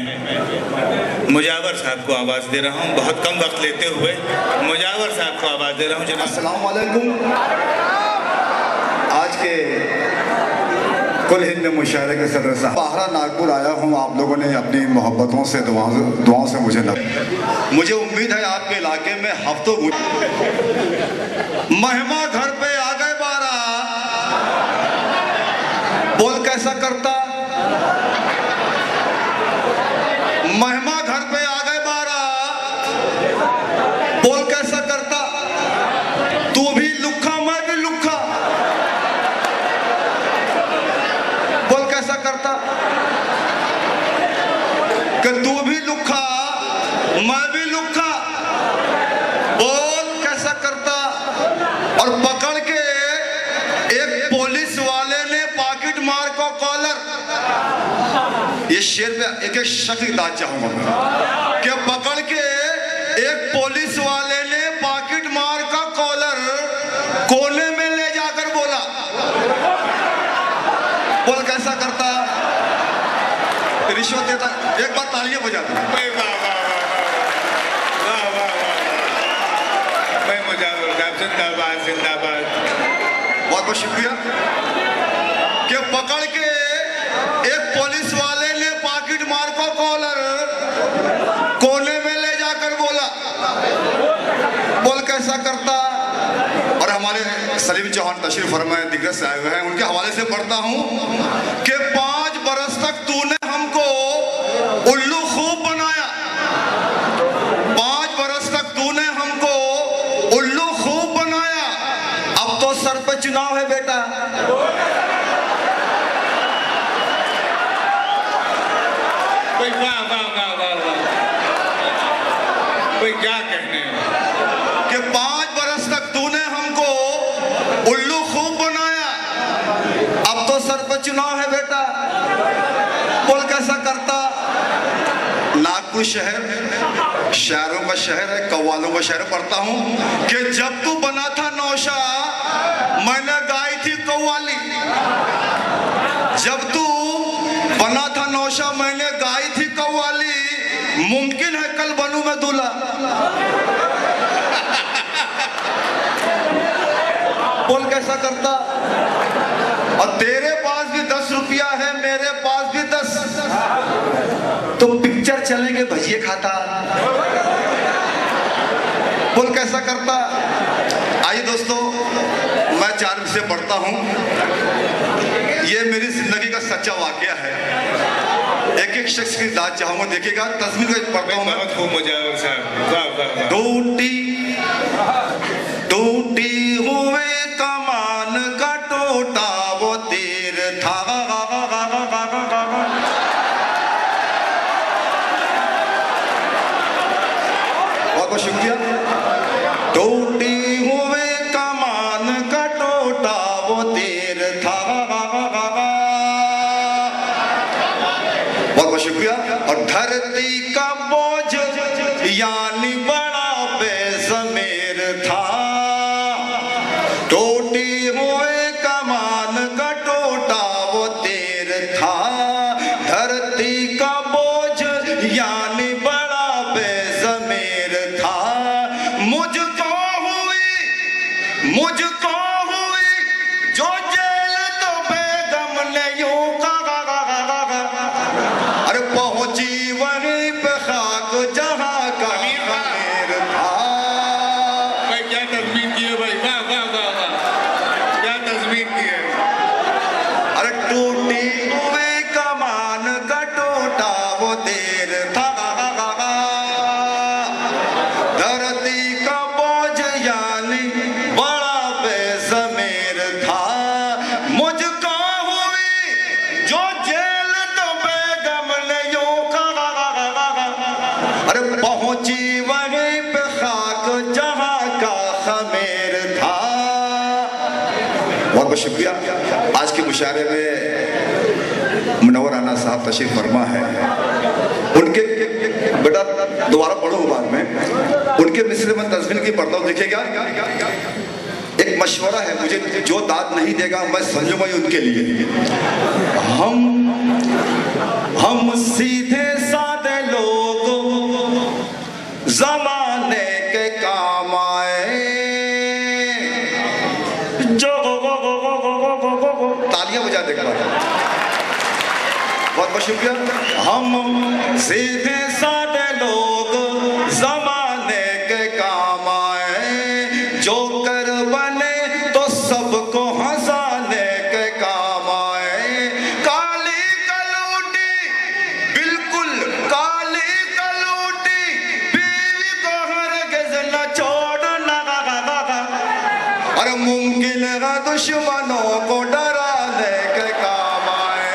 मुजावर साहब को आवाज़ दे रहा हूँ, बहुत कम वक्त लेते हुए मुजावर साहब को आवाज़ दे रहा हूँ। जनाब अस्सलाम वालेकुम। आज के कुल हिंद मुशायरे के सदर साहब, बाहरा नागपुर आया हूँ। आप लोगों ने अपनी मोहब्बतों से दुआओं से मुझे उम्मीद है आपके इलाके में हफ्तों महिमा घर पे आ गए 12, बोल कैसा करता। महिमा घर पे आ गए 12, बोल कैसा करता। तू भी लुखा मैं भी लुखा, बोल कैसा करता। कि तू भी लुखा मैं भी लुखा, बोल कैसा करता। और पकड़ के एक पुलिस वाले ने पॉकेट मार को कॉलर, ये शेर पे एक एक शक्ल दाद चाहूंगा मैं कि पकड़ के एक पुलिस वाले ने पॉकेट मार का कॉलर कोने में ले जाकर बोला, बोल कैसा करता। रिश्वत देता। एक बार तालियां बजाता। जिंदाबाद जिंदाबाद। बहुत बहुत शुक्रिया। कि पकड़ के एक पुलिस वाले ने पॉकेट मार को कॉलर कोने में ले जाकर बोला, बोल कैसा करता। और हमारे सलीम चौहान तशरीफ फरमाए दिग्गज से आए हुए हैं, उनके हवाले से पढ़ता हूं कि 5 बरस तक तूने हमको उल्लू खूब बनाया। 5 बरस तक तूने हमको उल्लू खूब बनाया, अब तो सर पे चुनाव है बेटा। क्या कहने कि 5 बरस तक तूने हमको उल्लू खूब बनाया, अब तो सर पर चुनाव है बेटा, बोल कैसा करता। नागपुर शहर शायरों का शहर है, कव्वालों का शहर। पढ़ता हूं कि जब तू बना था नौशा मैंने गाई थी कव्वाली। जब तू बना था नौशा मैंने गाई थी कव्वाली, मुमकिन है कल बनूं मैं दूल्हा। बोल कैसा करता। और तेरे पास भी 10 रुपया है, मेरे पास भी 10, तो पिक्चर चलेंगे भजिए खाता, बोल कैसा करता। आइए दोस्तों, मैं 4 विषय पढ़ता हूं। ये मेरी जिंदगी का सच्चा वाकया है। एक एक शख्स की दाद चाहूंगा, देखिएगा। तस्वीर को पढ़ता हूं। बहुत खूब मुजावर साहब। टूटी हुए कमान का टोटा वो तीर था। बहुत बहुत शुक्रिया। टूटी हुए कमान का टोटा वो तीर था। बहुत बहुत शुक्रिया। और धरती का बोझ यानी बड़ा बेज़मीर था। टूटी हुए कमान का टोटा वो तीर था। धरती का बोझ यानी बड़ा बेज़मीर था। मुझको हुई जो जेल तो बेगम ने यूं कहा। अरे पहुंची वहीं पे खाक जहां का अमीर था। भाई क्या तस्वीर की है भाई, वाह वाह वाह वाह, क्या तस्वीर की है। अरे टूटी हुई कमान का टूटा वो तीर था। धरती का बोझ यानी बड़ा बेज़मीर था। मुझको हुई जो जेल तो बेगम ने यूं कहा। अरे पहुंची वहीं पे खाक जहां का खमीर था। बहुत बहुत शुक्रिया। आज के मुशायरे में मुनव्वर राना साहब तशरीफ फरमा है। उनके बेटा दोबारा पढ़ो बाद में। उनके मिसरे में तस्वीर की पढ़ता हूँ, देखिएगा। एक मशवरा है मुझे, जो दाद नहीं देगा मैं समझूंगा ये उनके लिए। हम सीधे साथ बहुत शुक्रिया। हम सीधे साधे लोग जमाने के काम आए, जोकर बने तो सबको हंसाने के काम आए। काली कलूटी, बिल्कुल काली कलूटी, बीवी को हरगिज़ न छोड़ना, और मुमकिन है दुश्मनों को डराने के काम आए।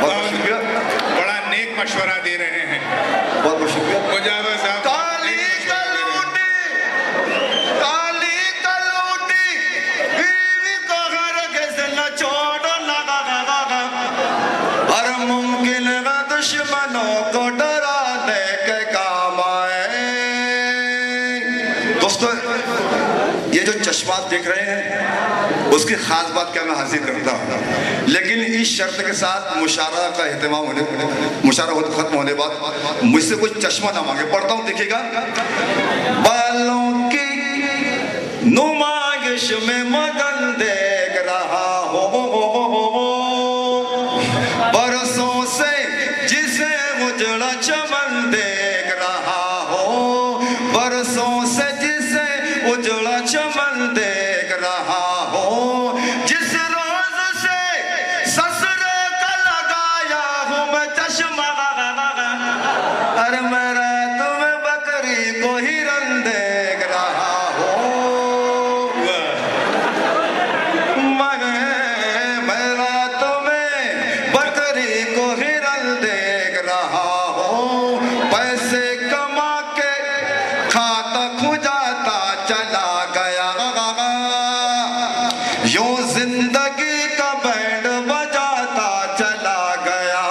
बहुत शुक्रिया, बड़ा नेक मशवरा दे रहे हैं। बहुत बहुत शुक्रिया मुजावर साहब। काली कलूटी, काली कलूटी, बीवी को हरगिज़ न छोड़ना, हर मुमकिन है दुश्मनों को डराने के काम आए। दोस्तों, ये जो चश्मा देख रहे हैं उसकी खास बात क्या मैं हासिल करता हूँ, लेकिन इस शर्त के साथ मुशारा का एहतमाम होने, मुशारा खत्म होने बाद मुझसे कुछ चश्मा ना मांगे। पढ़ता हूँ, देखिएगा। बालों की नुमाइश में मगन देख रहा हो, बरसों से जिसे उजड़ा चमन देख रहा हो, बरसों से जिसे उजड़ा चमन देख रहा हो, जिस रोज से ससुरे का लगाया हूँ मैं चश्मा, अरे मेरा तुम्हें बकरी को हिरन देख रहा हो, मेरा तुम्हें बकरी को हिरन देख रहा हो। पैसे कमा के खाता खुजाता चला गया, यूं जिंदगी का बैंड बजाता चला गया,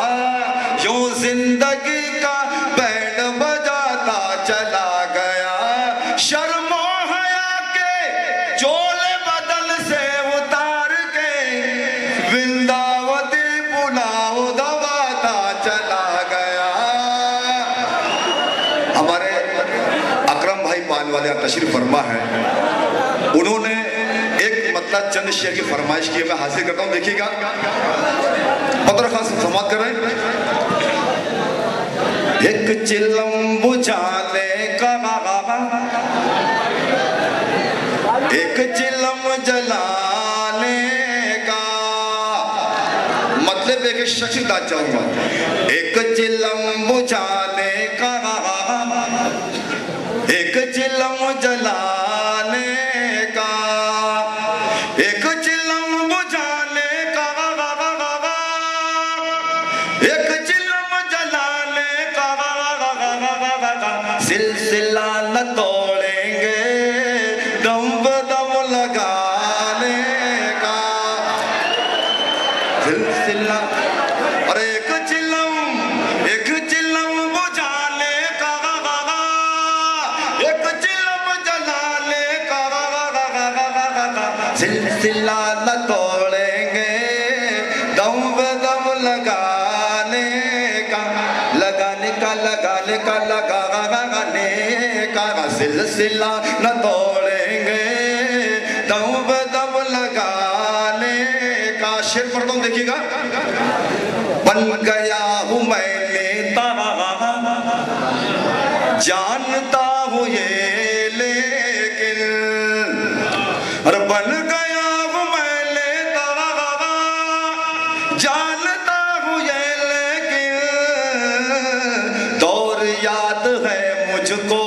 यूं जिंदगी का बैंड बजाता चला गया। शर्मो हया के चोले बदल से उतार के वृंदावती पुलाव दबाता चला गया। हमारे अकरम भाई पान वाले तशरीफ फरमा है, उन्होंने एक मतलब चंद शेर की फरमाइश की, मैं हासिल करता हूँ, देखिएगा। पत्र खास समाप्त कर रहे हैं। एक चिलम बुझाने का, एक चिलम जलाने का, मतलब एक शख्स दाद चाहूंगा। एक चिलम बुझाने का, एक चिलम जलाने का, एक चिलम बुझाने का, एक चिलम जलाने का, सिलसिला न तोड़ेंगे दम बदम लगाने का, सिलसिला। और एक चिलम बुझाने का, एक चिलम जलाने का, सिलसिला न तोड़ेंगे दम बदम लगाने का, लगाने का, लगाने का, लगाने का, सिलसिला न तोड़ेंगे दम बदम लगाने का। शेर पढ़ता हूँ, देखिएगा। बन गया हूँ मैं नेता, जानता हूँ ये लेकिन, अरे बन गया हूँ मैं नेता, जानता हूँ ये लेकिन, दौर याद है मुझको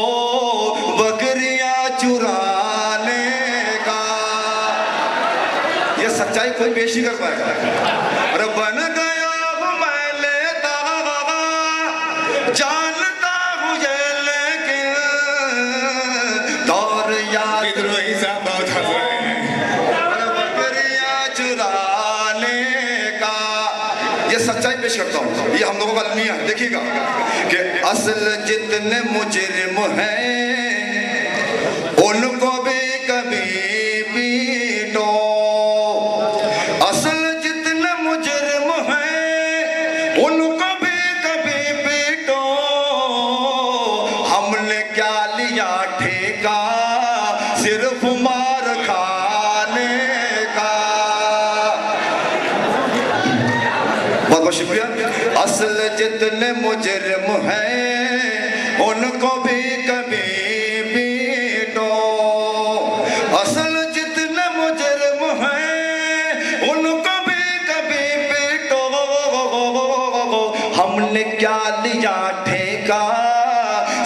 बकरियां चुराने का। ये सच्चाई कोई पेश नहीं कर पाएगा। अरे बन गया हूँ मैं लेता, जानता हूँ ये लेकिन, दौर याद, विद्रोही साहब बहुत हंस रहे हैं। बकरियां चुराने का। ये सच्चाई पेश करता हूँ, ये हम लोगों का अलमिया है। देखिएगा कि असल जितने मुजरिम हैं उनको भी कभी पीटो, असल जितने मुजरिम हैं उनको भी कभी पीटो, हमने क्या लिया ठेका सिर्फ मार खाने का। बहुत शुक्रिया। असल जितने मुजरिम हैं उनको भी कभी पीटो, असल जितने मुजरिम हैं उनको भी कभी पीटो, हमने क्या लिया ठेका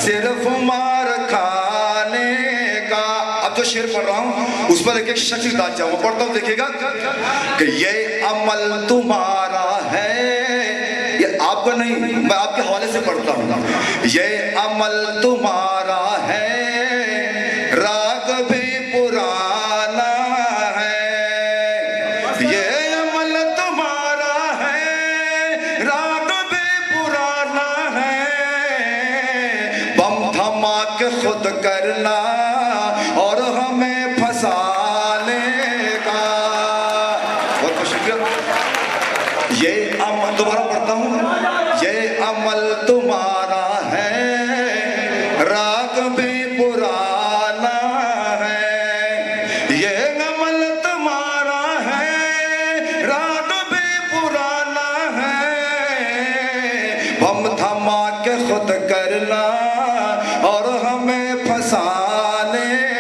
सिर्फ मार खाने का। अब जो शेर पढ़ रहा हूं उस पर एक शख्स दाद जाऊंगा, पढ़ता हूं देखिएगा कि ये अमल तुम्हारा है, ये आपका नहीं, मैं आपके हवाले से पढ़ता हूं। ये अमल तुम्हारा है, राग भी पुराना है, ये अमल तुम्हारा है, राग भी पुराना है, बम थमा के खुद करना और हमें फंसाने का। बहुत शुक्रिया। ये अमल दोबारा पढ़ता हूं, ये अमल तुम्हारा है, राग भी पुराना है, ये